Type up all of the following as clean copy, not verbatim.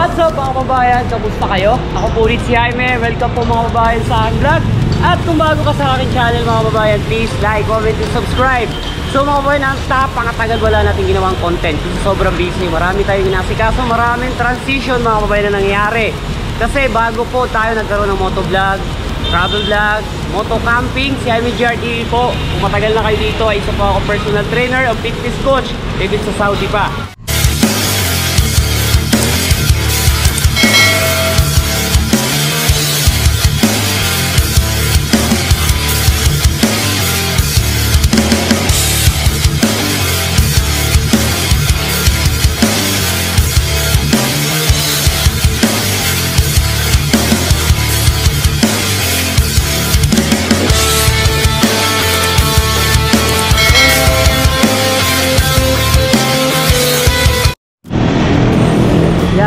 What's up mga kababayan? Kamusta kayo? Ako po ulit si Jaime. Welcome po mga kababayan sa aking vlog. At kung bago ka sa aking channel mga kababayan, please like, comment, and subscribe. So mga kababayan, ang napakatagal wala natin ginawang content kasi sobrang busy. Marami tayong inasikaso, maraming transition mga kababayan na nangyayari. Kasi bago po tayo nagkaroon ng motovlog, travel vlog, moto camping, si Jaime GRTV po. Kung matagal na kayo dito, ay isa po ako personal trainer o fitness coach, even sa Saudi pa.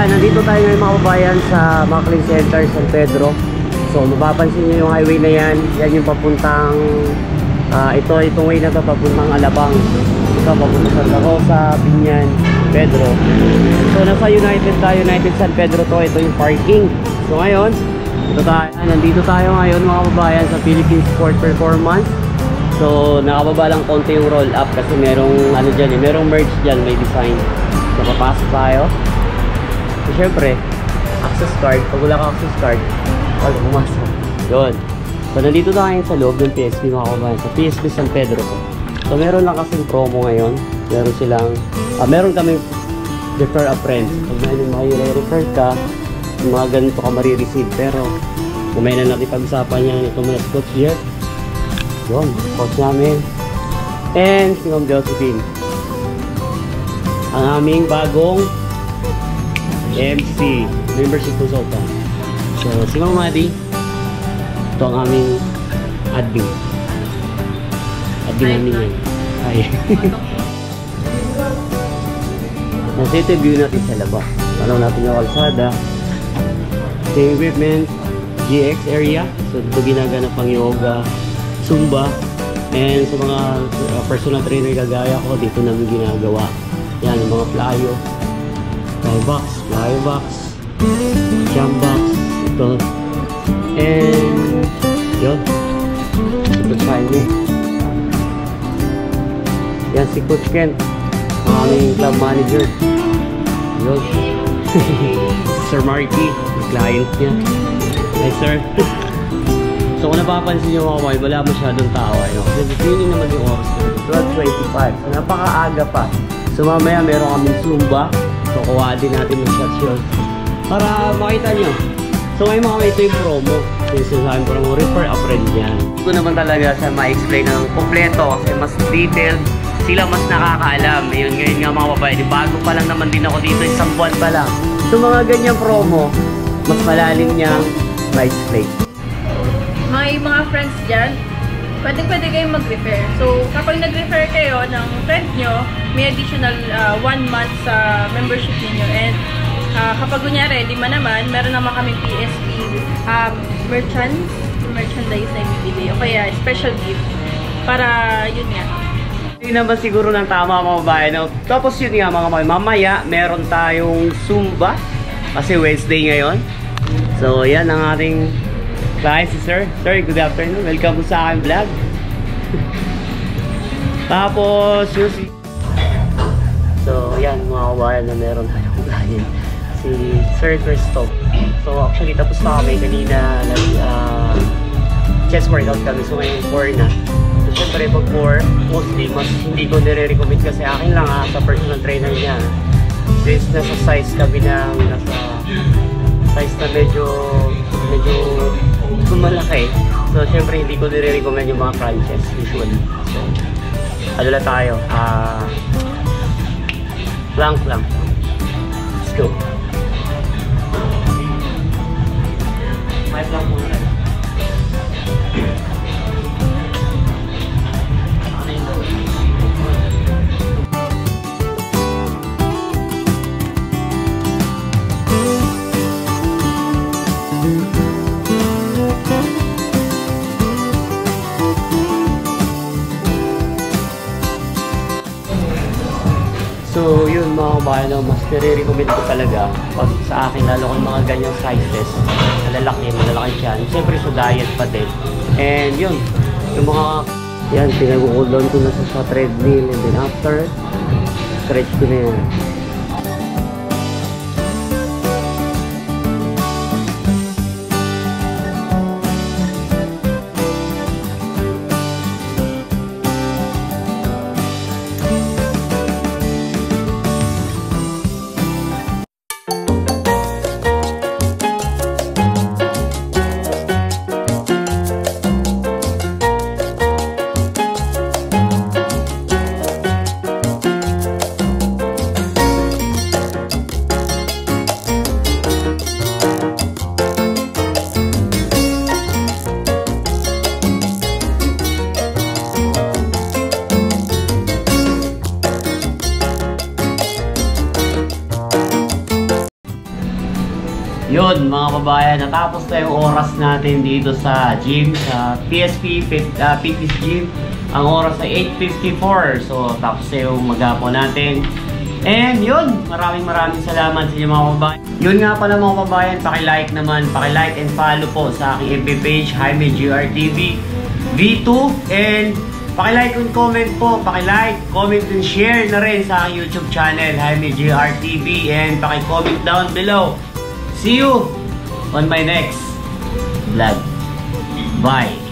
Nandito tayo ngayon mga kababayan sa Maclean Center, San Pedro. So mapapansin nyo yung highway na yan. Yan yung papuntang itong way na to papuntang Alabang. Ito papunta Santa Rosa, Binyan, Pedro. So nasa United tayo, United San Pedro to. Ito yung parking. So ngayon nandito tayo ngayon mga kababayan sa Philippine Sport Performance. So nakababa lang konti yung roll up kasi merong merong merge dyan, may design. So papasok tayo. So, syempre, access card. Pag wala ka access card, wala pumasok. Yun. So, nandito na kayo sa loob ng PSP mga kababayan. Sa PSP San Pedro po. So, meron lang kasing promo ngayon. Meron silang, meron kami refer a friend. Pag may refer ka, mga ganito ka marireceive. Pero, kung may na natin pag-usapan niya ito mga coach yet. Yun, coach namin. And, si Ma'am Josephine. Ang aming bagong MC, Membership Consultant. So, si Ma'am Madi, ito ang aming admin. Admin namin yan. Ay. Nasa view natin sa labas. Tanong natin yung kalsada. Ito yung equipment, GX area. So, ito ginaganap pang yoga, Zumba. And sa mga personal trainer kagaya ko, dito namin ginagawa. Yan, yung mga plyo. Fly box, jump box, ito. And yun, super shiny. Yan si Coach Ken, ang aming club manager. Yun. Sir Marky, client niya. Hi sir. So kung napapansin nyo mga kawaii, wala masyadong tao. Yun naman yung oras ko, 12:25. So napakaaga pa. So mamaya meron kaming Zumba. So, kuha din natin yung shots yun para makita nyo. So, ngayon mga ito yung promo. So, sabi ko lang, refer a friend yan. Ito naman talaga sa ma-explain ng kompleto kasi mas detailed. Sila mas nakakaalam. Ngayon nga mga babae, bago pa lang naman din ako dito, isang buwan pa lang. So, mga ganyang promo, mas malalim niyang ma-explain. Mga friends dyan, pwede kayong mag-refer. So, kapag nag-refer kayo ng friend nyo, may additional 1 month sa membership niyo. And kapag kunyari, lima naman, meron naman kami PSP merchandise na ibibili. O kaya, special gift. Para, yun nga. Hindi naman siguro ng tama mga babae. No? Tapos yun nga mga babae, mamaya, meron tayong Zumba. Kasi Wednesday ngayon. So, yan ang ating client si Sir. Sir, good afternoon. Welcome po sa aking vlog. Tapos, yung so, yan mga kabayan na meron tayong client. Si Sir Christoph. So, actually, tapos na kami kanina chest workout kami. So, ngayon 4 na. So, syempre, pag 4, mostly, mas hindi ko nire-recommend kasi akin lang sa personal trainer niya. Since nasa size kami nasa size na medyo malaki. So, syempre, hindi ko nire-recommend yung mga crunches usually. So, ano na tayo? Plank lang. Let's go. May plank muna tayo. So yun mga kabayan, mas nire-recommend ko talaga pag sa akin, lalo kung mga ganyang sizes, malalaki siyan. Siyempre sa diet pa din. And yun, yung mga, yan, pinag-cool down ko na sa treadmill, and then after, stretch ko na yan. Yun mga kabayan, natapos na yung oras natin dito sa gym, sa PSP Fitness Gym. Ang oras ay 8:54, so tapos na yung maghapon natin. And yun, maraming salamat sa inyo mga kabayan. Yun nga pala mga kabayan, paki-like naman, paki-like and follow po sa aking FB page, Jaime GRTV V2. And paki-like and comment po, paki-like, comment and share na rin sa aking YouTube channel, Jaime GRTV. And paki-comment down below. See you on my next vlog. Bye.